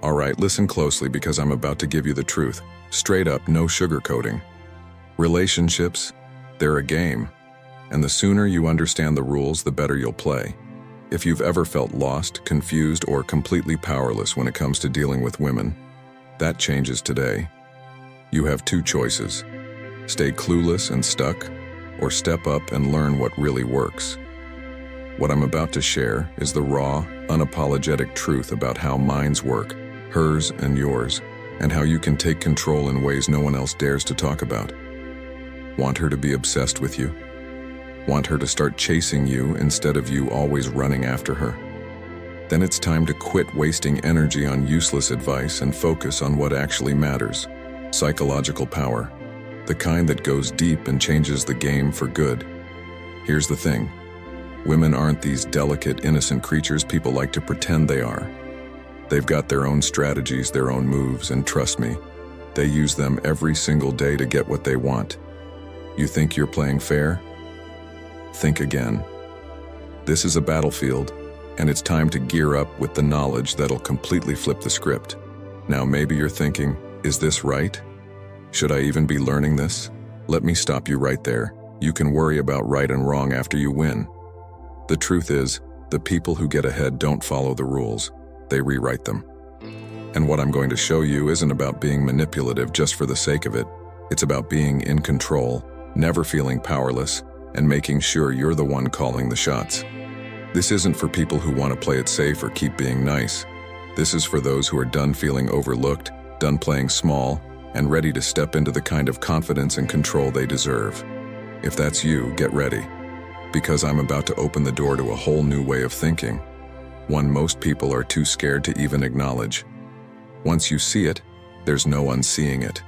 All right, listen closely because I'm about to give you the truth. Straight up, no sugarcoating. Relationships, they're a game. And the sooner you understand the rules, the better you'll play. If you've ever felt lost, confused, or completely powerless when it comes to dealing with women, that changes today. You have two choices. Stay clueless and stuck, or step up and learn what really works. What I'm about to share is the raw, unapologetic truth about how minds work, hers and yours, and how you can take control in ways no one else dares to talk about. Want her to be obsessed with you? Want her to start chasing you instead of you always running after her? Then it's time to quit wasting energy on useless advice and focus on what actually matters. Psychological power, the kind that goes deep and changes the game for good. Here's the thing. Women aren't these delicate, innocent creatures people like to pretend they are. They've got their own strategies, their own moves, and trust me, they use them every single day to get what they want. You think you're playing fair? Think again. This is a battlefield, and it's time to gear up with the knowledge that'll completely flip the script. Now maybe you're thinking, is this right? Should I even be learning this? Let me stop you right there. You can worry about right and wrong after you win. The truth is, the people who get ahead don't follow the rules. They rewrite them. And what I'm going to show you isn't about being manipulative just for the sake of it. It's about being in control, never feeling powerless, and making sure you're the one calling the shots. This isn't for people who want to play it safe or keep being nice. This is for those who are done feeling overlooked, done playing small, and ready to step into the kind of confidence and control they deserve. If that's you, get ready. Because I'm about to open the door to a whole new way of thinking. One most people are too scared to even acknowledge. Once you see it, there's no unseeing it.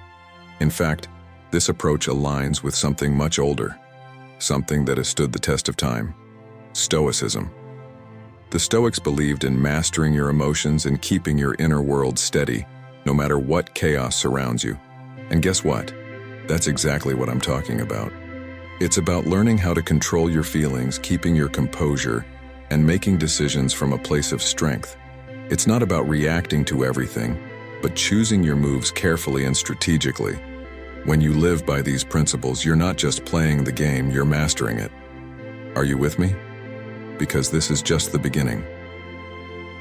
In fact, this approach aligns with something much older. Something that has stood the test of time. Stoicism. The Stoics believed in mastering your emotions and keeping your inner world steady, no matter what chaos surrounds you. And guess what? That's exactly what I'm talking about. It's about learning how to control your feelings, keeping your composure, and making decisions from a place of strength. It's not about reacting to everything, but choosing your moves carefully and strategically. When you live by these principles, you're not just playing the game, you're mastering it. Are you with me? Because this is just the beginning.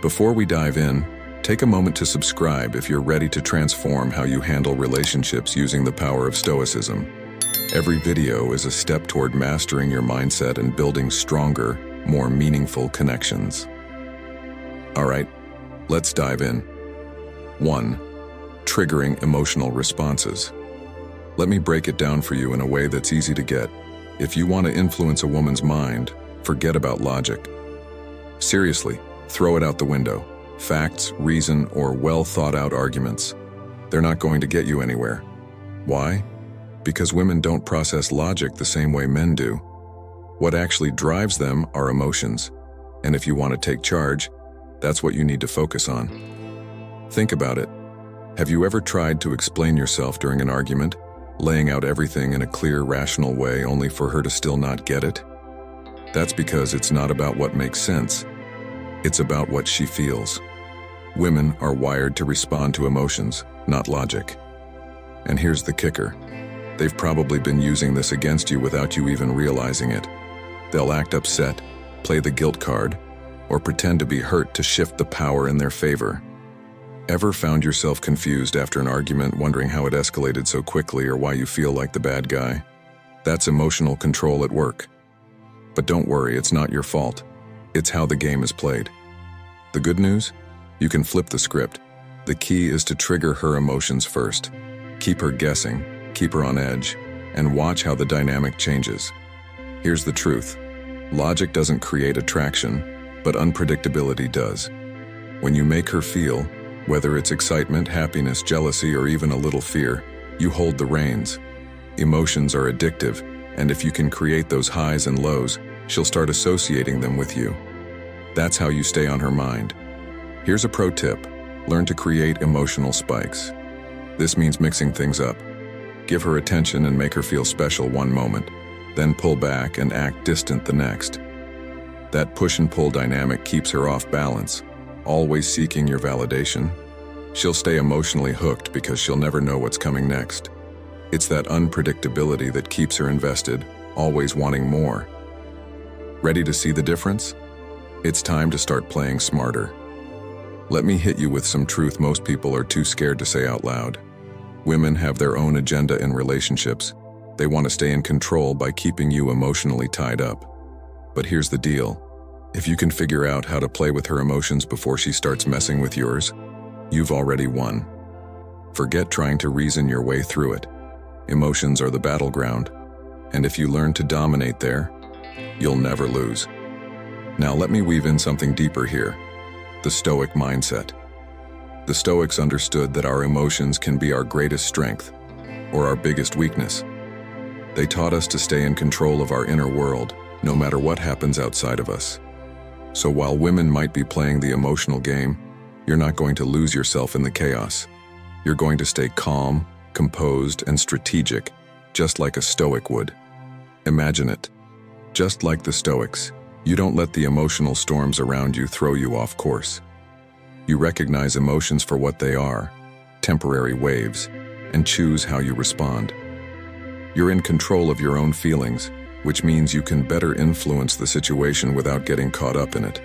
Before we dive in, take a moment to subscribe if you're ready to transform how you handle relationships using the power of Stoicism. Every video is a step toward mastering your mindset and building stronger, more meaningful connections. All right, let's dive in. 1. Triggering emotional responses. Let me break it down for you in a way that's easy to get. If you want to influence a woman's mind, forget about logic. Seriously, throw it out the window. Facts, reason, or well-thought-out arguments. They're not going to get you anywhere. Why? Because women don't process logic the same way men do. What actually drives them are emotions. And if you want to take charge, that's what you need to focus on. Think about it. Have you ever tried to explain yourself during an argument? Laying out everything in a clear, rational way only for her to still not get it? That's because it's not about what makes sense. It's about what she feels. Women are wired to respond to emotions, not logic. And here's the kicker. They've probably been using this against you without you even realizing it. They'll act upset, play the guilt card, or pretend to be hurt to shift the power in their favor. Ever found yourself confused after an argument, wondering how it escalated so quickly or why you feel like the bad guy? That's emotional control at work. But don't worry, it's not your fault. It's how the game is played. The good news? You can flip the script. The key is to trigger her emotions first. Keep her guessing, keep her on edge, and watch how the dynamic changes. Here's the truth. Logic doesn't create attraction, but unpredictability does. When you make her feel, whether it's excitement, happiness, jealousy, or even a little fear, you hold the reins. Emotions are addictive, and if you can create those highs and lows, she'll start associating them with you. That's how you stay on her mind. Here's a pro tip. Learn to create emotional spikes. This means mixing things up. Give her attention and make her feel special one moment, then pull back and act distant the next. That push and pull dynamic keeps her off balance, always seeking your validation. She'll stay emotionally hooked because she'll never know what's coming next. It's that unpredictability that keeps her invested, always wanting more. Ready to see the difference? It's time to start playing smarter. Let me hit you with some truth most people are too scared to say out loud. Women have their own agenda in relationships. They want to stay in control by keeping you emotionally tied up. But here's the deal. If you can figure out how to play with her emotions before she starts messing with yours, you've already won. Forget trying to reason your way through it. Emotions are the battleground, and if you learn to dominate there, you'll never lose. Now let me weave in something deeper here, the Stoic mindset. The Stoics understood that our emotions can be our greatest strength, or our biggest weakness. They taught us to stay in control of our inner world, no matter what happens outside of us. So while women might be playing the emotional game, you're not going to lose yourself in the chaos. You're going to stay calm, composed, and strategic, just like a Stoic would. Imagine it. Just like the Stoics, you don't let the emotional storms around you throw you off course. You recognize emotions for what they are, temporary waves, and choose how you respond. You're in control of your own feelings, which means you can better influence the situation without getting caught up in it.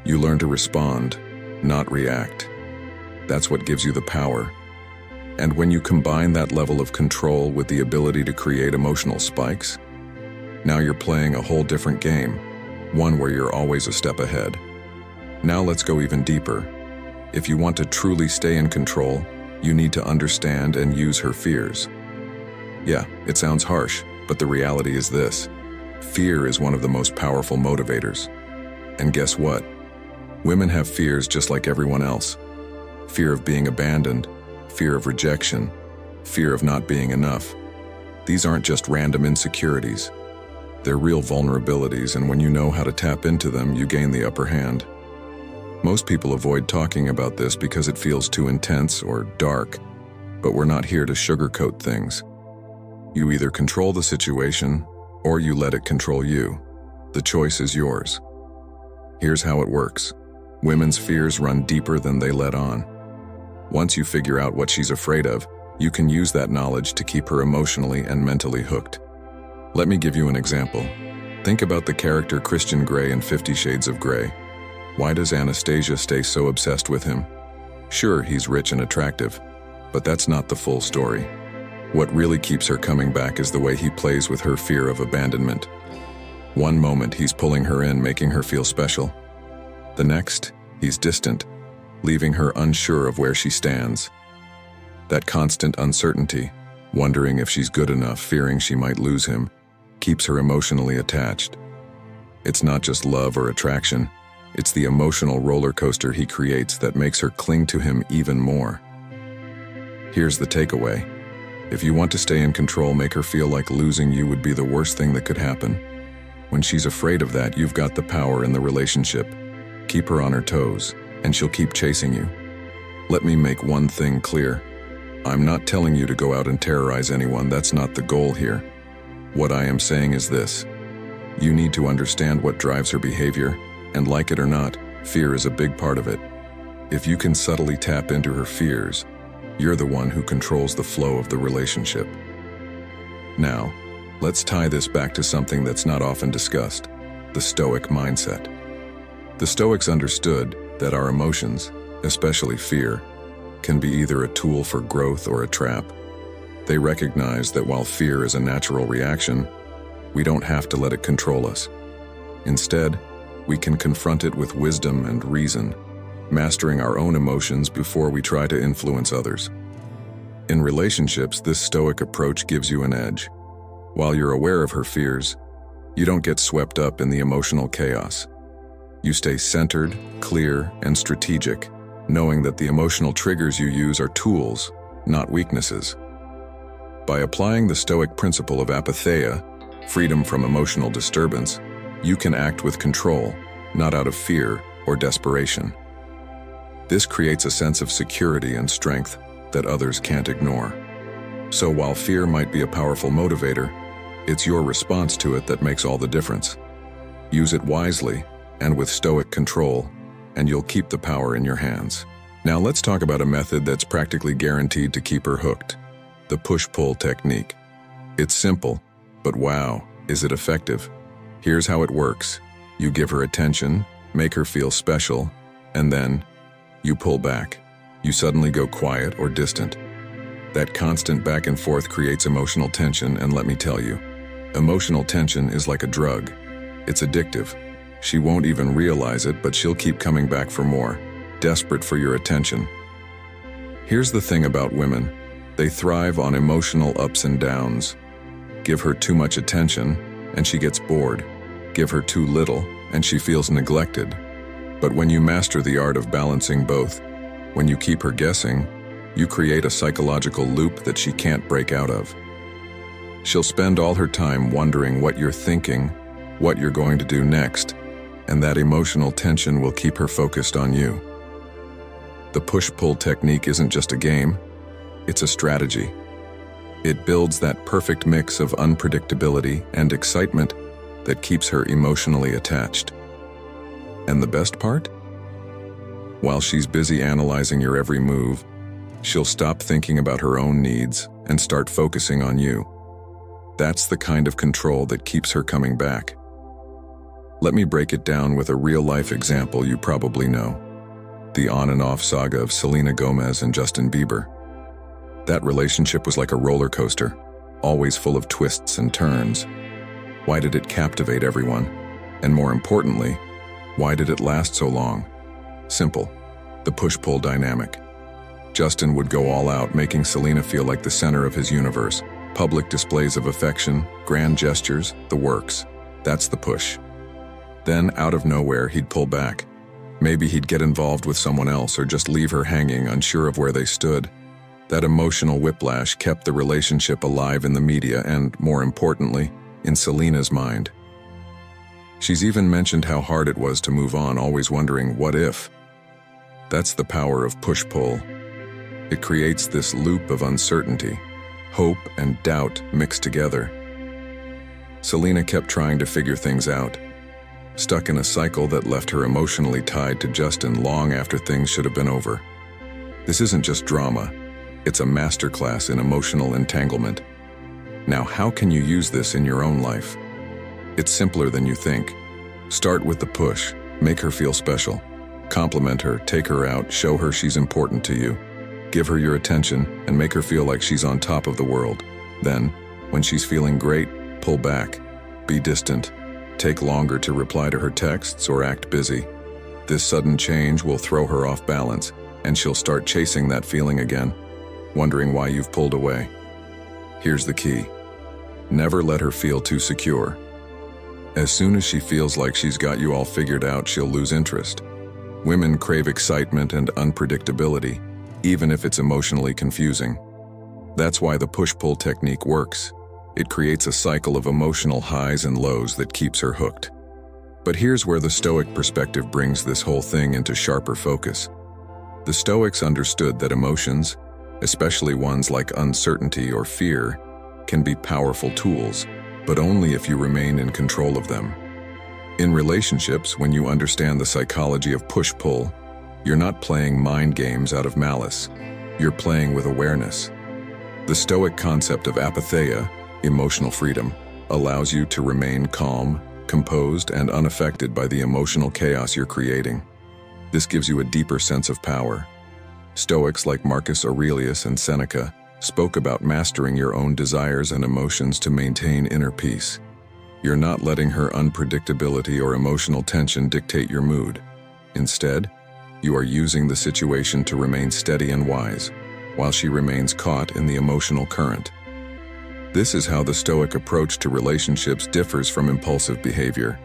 You learn to respond, not react. That's what gives you the power. And when you combine that level of control with the ability to create emotional spikes, now you're playing a whole different game, one where you're always a step ahead. Now let's go even deeper. If you want to truly stay in control, you need to understand and use her fears. Yeah, it sounds harsh, but the reality is this. Fear is one of the most powerful motivators. And guess what? Women have fears just like everyone else. Fear of being abandoned, fear of rejection, fear of not being enough. These aren't just random insecurities. They're real vulnerabilities, and when you know how to tap into them, you gain the upper hand. Most people avoid talking about this because it feels too intense or dark, but we're not here to sugarcoat things. You either control the situation, or you let it control you. The choice is yours. Here's how it works. Women's fears run deeper than they let on. Once you figure out what she's afraid of, you can use that knowledge to keep her emotionally and mentally hooked. Let me give you an example. Think about the character Christian Grey in 50 Shades of Grey. Why does Anastasia stay so obsessed with him? Sure, he's rich and attractive, but that's not the full story. What really keeps her coming back is the way he plays with her fear of abandonment. One moment he's pulling her in, making her feel special. The next, he's distant, leaving her unsure of where she stands. That constant uncertainty, wondering if she's good enough, fearing she might lose him, keeps her emotionally attached. It's not just love or attraction, it's the emotional roller coaster he creates that makes her cling to him even more. Here's the takeaway. If you want to stay in control, make her feel like losing you would be the worst thing that could happen. When she's afraid of that, you've got the power in the relationship. Keep her on her toes, and she'll keep chasing you. Let me make one thing clear. I'm not telling you to go out and terrorize anyone. That's not the goal here. What I am saying is this. You need to understand what drives her behavior, and like it or not, fear is a big part of it. If you can subtly tap into her fears, you're the one who controls the flow of the relationship. Now, let's tie this back to something that's not often discussed, the Stoic mindset. The Stoics understood that our emotions, especially fear, can be either a tool for growth or a trap. They recognized that while fear is a natural reaction, we don't have to let it control us. Instead, we can confront it with wisdom and reason, mastering our own emotions before we try to influence others. In relationships, this Stoic approach gives you an edge. While you're aware of her fears, you don't get swept up in the emotional chaos. You stay centered, clear, and strategic, knowing that the emotional triggers you use are tools, not weaknesses. By applying the Stoic principle of apatheia, freedom from emotional disturbance, you can act with control, not out of fear or desperation. This creates a sense of security and strength that others can't ignore. So while fear might be a powerful motivator, it's your response to it that makes all the difference. Use it wisely and with Stoic control, and you'll keep the power in your hands. Now let's talk about a method that's practically guaranteed to keep her hooked: the push-pull technique. It's simple, but wow, is it effective? Here's how it works. You give her attention, make her feel special, and then you pull back. You suddenly go quiet or distant. That constant back and forth creates emotional tension, and let me tell you, emotional tension is like a drug. It's addictive. She won't even realize it, but she'll keep coming back for more, desperate for your attention. Here's the thing about women. They thrive on emotional ups and downs. Give her too much attention, and she gets bored. Give her too little, and she feels neglected. But when you master the art of balancing both, when you keep her guessing, you create a psychological loop that she can't break out of. She'll spend all her time wondering what you're thinking, what you're going to do next, and that emotional tension will keep her focused on you. The push-pull technique isn't just a game, it's a strategy. It builds that perfect mix of unpredictability and excitement that keeps her emotionally attached. And the best part? While she's busy analyzing your every move, she'll stop thinking about her own needs and start focusing on you. That's the kind of control that keeps her coming back. Let me break it down with a real-life example you probably know: the on and off saga of Selena Gomez and Justin Bieber. That relationship was like a roller coaster, always full of twists and turns. Why did it captivate everyone? And more importantly, why did it last so long? Simple: the push-pull dynamic. Justin would go all out, making Selena feel like the center of his universe. Public displays of affection, grand gestures, the works. That's the push. Then, out of nowhere, he'd pull back. Maybe he'd get involved with someone else or just leave her hanging, unsure of where they stood. That emotional whiplash kept the relationship alive in the media and, more importantly, in Selena's mind. She's even mentioned how hard it was to move on, always wondering, what if? That's the power of push-pull. It creates this loop of uncertainty, hope and doubt mixed together. Selena kept trying to figure things out, stuck in a cycle that left her emotionally tied to Justin long after things should have been over. This isn't just drama, it's a masterclass in emotional entanglement. Now, how can you use this in your own life? It's simpler than you think. Start with the push, make her feel special. Compliment her, take her out, show her she's important to you. Give her your attention and make her feel like she's on top of the world. Then, when she's feeling great, pull back. Be distant. Take longer to reply to her texts or act busy. This sudden change will throw her off balance, and she'll start chasing that feeling again, wondering why you've pulled away. Here's the key. Never let her feel too secure. As soon as she feels like she's got you all figured out, she'll lose interest. Women crave excitement and unpredictability, even if it's emotionally confusing. That's why the push-pull technique works. It creates a cycle of emotional highs and lows that keeps her hooked. But here's where the Stoic perspective brings this whole thing into sharper focus. The Stoics understood that emotions, especially ones like uncertainty or fear, can be powerful tools, but only if you remain in control of them. In relationships, when you understand the psychology of push-pull, you're not playing mind games out of malice. You're playing with awareness. The Stoic concept of apatheia, emotional freedom, allows you to remain calm, composed, and unaffected by the emotional chaos you're creating. This gives you a deeper sense of power. Stoics like Marcus Aurelius and Seneca spoke about mastering your own desires and emotions to maintain inner peace. You're not letting her unpredictability or emotional tension dictate your mood. Instead, you are using the situation to remain steady and wise, while she remains caught in the emotional current. This is how the Stoic approach to relationships differs from impulsive behavior.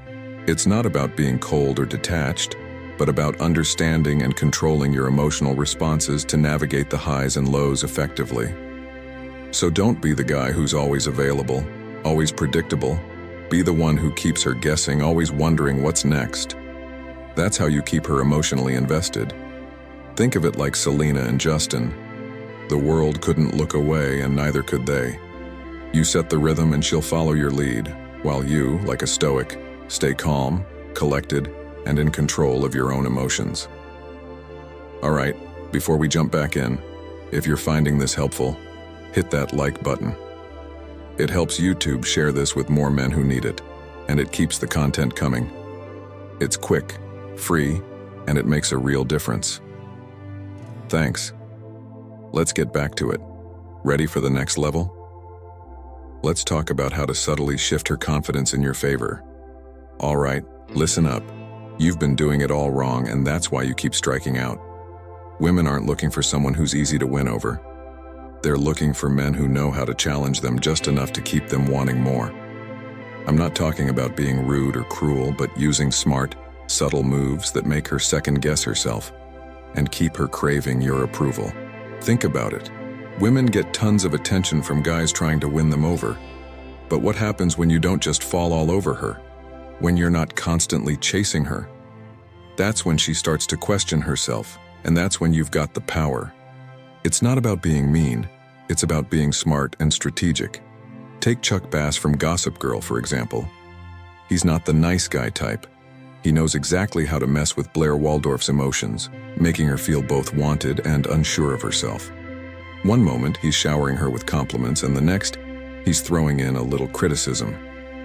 It's not about being cold or detached, but about understanding and controlling your emotional responses to navigate the highs and lows effectively. So don't be the guy who's always available, always predictable. Be the one who keeps her guessing, always wondering what's next. That's how you keep her emotionally invested. Think of it like Selena and Justin. The world couldn't look away, and neither could they. You set the rhythm and she'll follow your lead, while you, like a Stoic, stay calm, collected, and in control of your own emotions. All right, Before we jump back in, if you're finding this helpful, hit that like button. It helps YouTube share this with more men who need it, and it keeps the content coming. It's quick, free, and it makes a real difference. Thanks. Let's get back to it. Ready for the next level? Let's talk about how to subtly shift her confidence in your favor. All right, listen up. You've been doing it all wrong, and that's why you keep striking out. Women aren't looking for someone who's easy to win over. They're looking for men who know how to challenge them just enough to keep them wanting more. I'm not talking about being rude or cruel, but using smart, subtle moves that make her second-guess herself and keep her craving your approval. Think about it. Women get tons of attention from guys trying to win them over. But what happens when you don't just fall all over her? When you're not constantly chasing her? That's when she starts to question herself, and that's when you've got the power. It's not about being mean, it's about being smart and strategic. Take Chuck Bass from Gossip Girl, for example. He's not the nice guy type. He knows exactly how to mess with Blair Waldorf's emotions, making her feel both wanted and unsure of herself. One moment, he's showering her with compliments, and the next, he's throwing in a little criticism.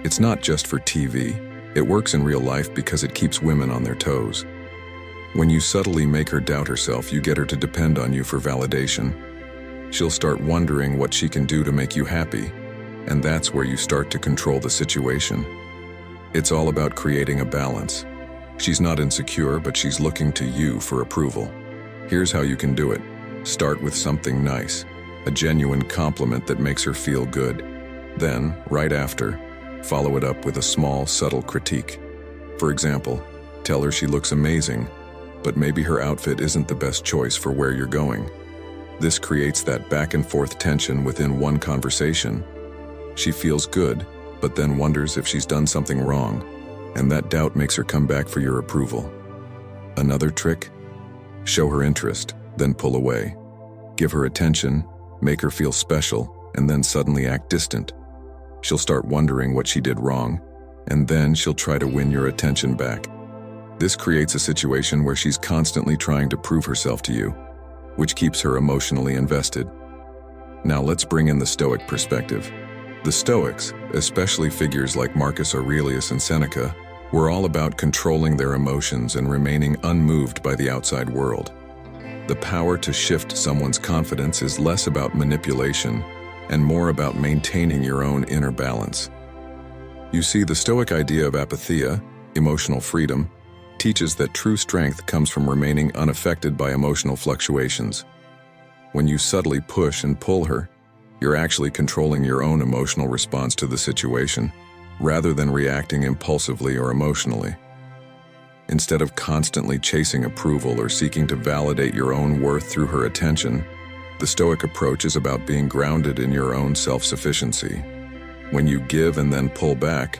It's not just for TV. It works in real life because it keeps women on their toes. When you subtly make her doubt herself, you get her to depend on you for validation. She'll start wondering what she can do to make you happy, and that's where you start to control the situation. It's all about creating a balance. She's not insecure, but she's looking to you for approval. Here's how you can do it. Start with something nice, a genuine compliment that makes her feel good. Then, right after, follow it up with a small, subtle critique. For example, tell her she looks amazing, but maybe her outfit isn't the best choice for where you're going. This creates that back-and-forth tension within one conversation. She feels good, but then wonders if she's done something wrong, and that doubt makes her come back for your approval. Another trick? Show her interest, then pull away. Give her attention, make her feel special, and then suddenly act distant. She'll start wondering what she did wrong, and then she'll try to win your attention back. This creates a situation where she's constantly trying to prove herself to you, which keeps her emotionally invested. Now let's bring in the Stoic perspective. The Stoics, especially figures like Marcus Aurelius and Seneca, were all about controlling their emotions and remaining unmoved by the outside world. The power to shift someone's confidence is less about manipulation and more about maintaining your own inner balance. You see, the Stoic idea of apatheia, emotional freedom, teaches that true strength comes from remaining unaffected by emotional fluctuations. When you subtly push and pull her, you're actually controlling your own emotional response to the situation, rather than reacting impulsively or emotionally. Instead of constantly chasing approval or seeking to validate your own worth through her attention, the Stoic approach is about being grounded in your own self-sufficiency. When you give and then pull back,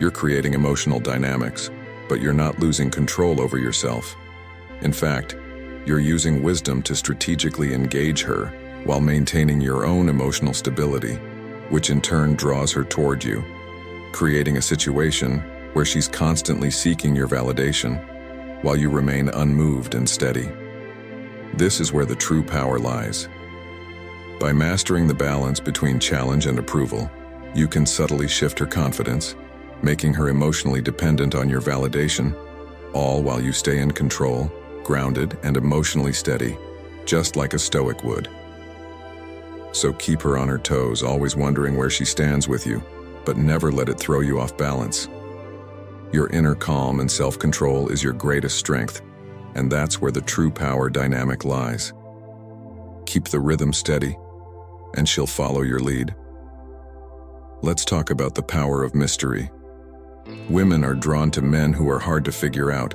you're creating emotional dynamics, but you're not losing control over yourself. In fact, you're using wisdom to strategically engage her while maintaining your own emotional stability, which in turn draws her toward you, creating a situation where she's constantly seeking your validation while you remain unmoved and steady. This is where the true power lies. By mastering the balance between challenge and approval, you can subtly shift her confidence, making her emotionally dependent on your validation, all while you stay in control, grounded, and emotionally steady, just like a Stoic would. So keep her on her toes, always wondering where she stands with you, but never let it throw you off balance. Your inner calm and self-control is your greatest strength, and that's where the true power dynamic lies. Keep the rhythm steady, and she'll follow your lead. Let's talk about the power of mystery. Women are drawn to men who are hard to figure out,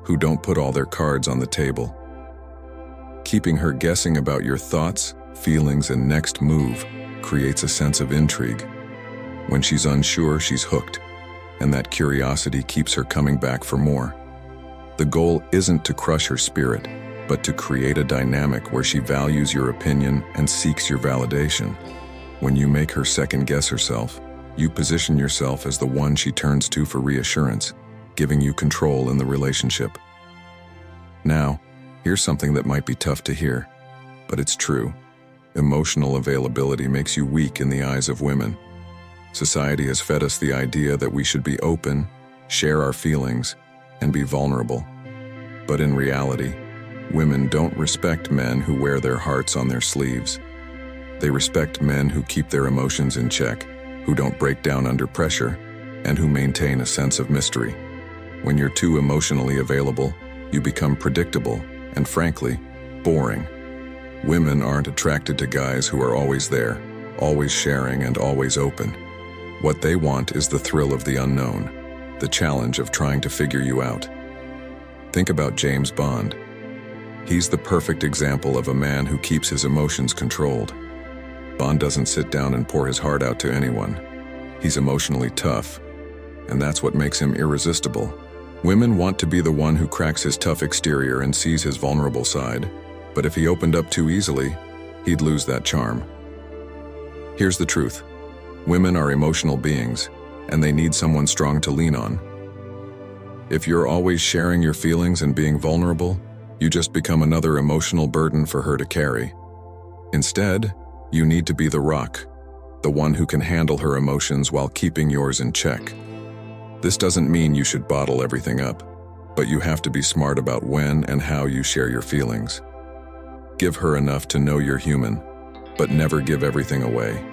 who don't put all their cards on the table. Keeping her guessing about your thoughts, feelings, and next move creates a sense of intrigue. When she's unsure, she's hooked, and that curiosity keeps her coming back for more. The goal isn't to crush her spirit, but to create a dynamic where she values your opinion and seeks your validation. When you make her second-guess herself, you position yourself as the one she turns to for reassurance, giving you control in the relationship. Now, Here's something that might be tough to hear, but it's true. Emotional availability makes you weak in the eyes of women. Society has fed us the idea that we should be open, share our feelings, and be vulnerable. But in reality, women don't respect men who wear their hearts on their sleeves. They respect men who keep their emotions in check, who don't break down under pressure, and who maintain a sense of mystery. When you're too emotionally available, you become predictable and, frankly, boring. Women aren't attracted to guys who are always there, always sharing and always open. What they want is the thrill of the unknown, the challenge of trying to figure you out. Think about James Bond. He's the perfect example of a man who keeps his emotions controlled. Bond doesn't sit down and pour his heart out to anyone. He's emotionally tough, and that's what makes him irresistible. Women want to be the one who cracks his tough exterior and sees his vulnerable side, but if he opened up too easily, he'd lose that charm. Here's the truth. Women are emotional beings, and they need someone strong to lean on. If you're always sharing your feelings and being vulnerable, you just become another emotional burden for her to carry. Instead, you need to be the rock, the one who can handle her emotions while keeping yours in check. This doesn't mean you should bottle everything up, but you have to be smart about when and how you share your feelings. Give her enough to know you're human, but never give everything away.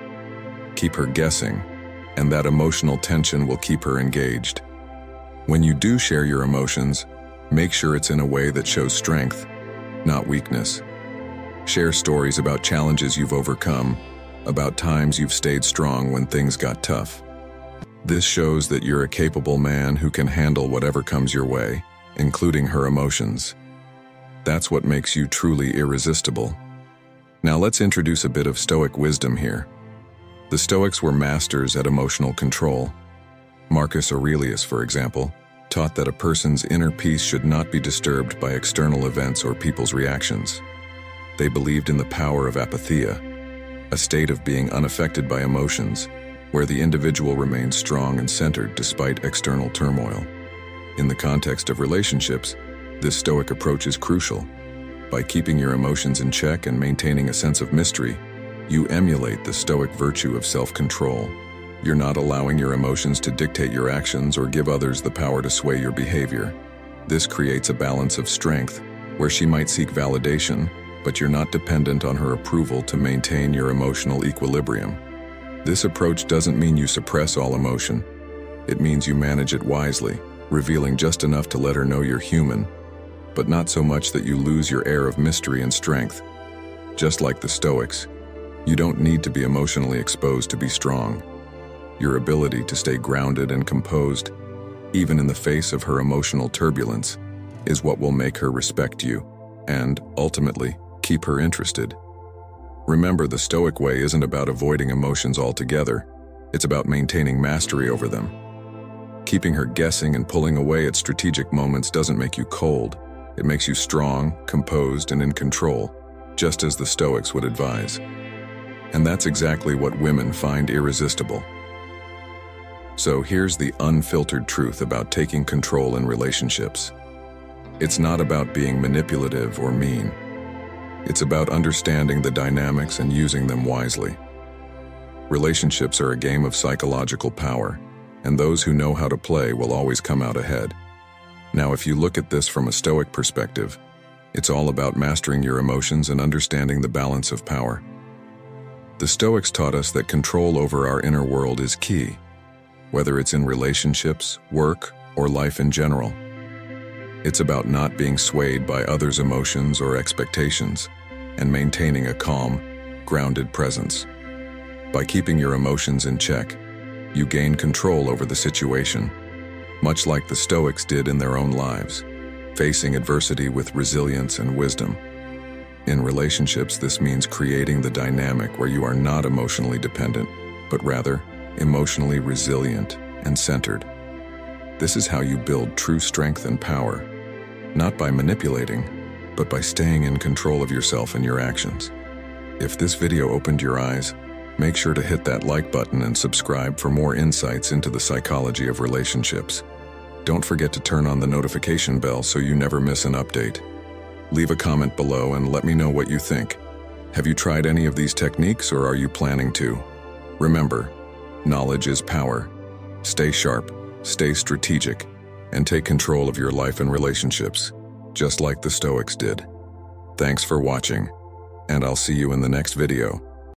Keep her guessing, and that emotional tension will keep her engaged. When you do share your emotions, make sure it's in a way that shows strength, not weakness. Share stories about challenges you've overcome, about times you've stayed strong when things got tough. This shows that you're a capable man who can handle whatever comes your way, including her emotions. That's what makes you truly irresistible. Now let's introduce a bit of Stoic wisdom here. The Stoics were masters at emotional control. Marcus Aurelius, for example, taught that a person's inner peace should not be disturbed by external events or people's reactions. They believed in the power of apatheia, a state of being unaffected by emotions, where the individual remains strong and centered despite external turmoil. In the context of relationships, this Stoic approach is crucial. By keeping your emotions in check and maintaining a sense of mystery, you emulate the Stoic virtue of self-control. You're not allowing your emotions to dictate your actions or give others the power to sway your behavior. This creates a balance of strength, where she might seek validation, but you're not dependent on her approval to maintain your emotional equilibrium. This approach doesn't mean you suppress all emotion. It means you manage it wisely, revealing just enough to let her know you're human, but not so much that you lose your air of mystery and strength. Just like the Stoics, you don't need to be emotionally exposed to be strong. Your ability to stay grounded and composed, even in the face of her emotional turbulence, is what will make her respect you and, ultimately, keep her interested. Remember, the Stoic way isn't about avoiding emotions altogether. It's about maintaining mastery over them. Keeping her guessing and pulling away at strategic moments doesn't make you cold. It makes you strong, composed, and in control, just as the Stoics would advise. And that's exactly what women find irresistible. So here's the unfiltered truth about taking control in relationships. It's not about being manipulative or mean. It's about understanding the dynamics and using them wisely. Relationships are a game of psychological power, and those who know how to play will always come out ahead. Now, if you look at this from a Stoic perspective, it's all about mastering your emotions and understanding the balance of power. The Stoics taught us that control over our inner world is key, whether it's in relationships, work, or life in general. It's about not being swayed by others' emotions or expectations, and maintaining a calm, grounded presence. By keeping your emotions in check, you gain control over the situation, much like the Stoics did in their own lives, facing adversity with resilience and wisdom. In relationships, this means creating the dynamic where you are not emotionally dependent, but rather emotionally resilient and centered. This is how you build true strength and power, not by manipulating, but by staying in control of yourself and your actions. If this video opened your eyes, make sure to hit that like button and subscribe for more insights into the psychology of relationships. Don't forget to turn on the notification bell so you never miss an update. Leave a comment below and let me know what you think. Have you tried any of these techniques or are you planning to? Remember, knowledge is power. Stay sharp, stay strategic, and take control of your life and relationships, just like the Stoics did. Thanks for watching, and I'll see you in the next video.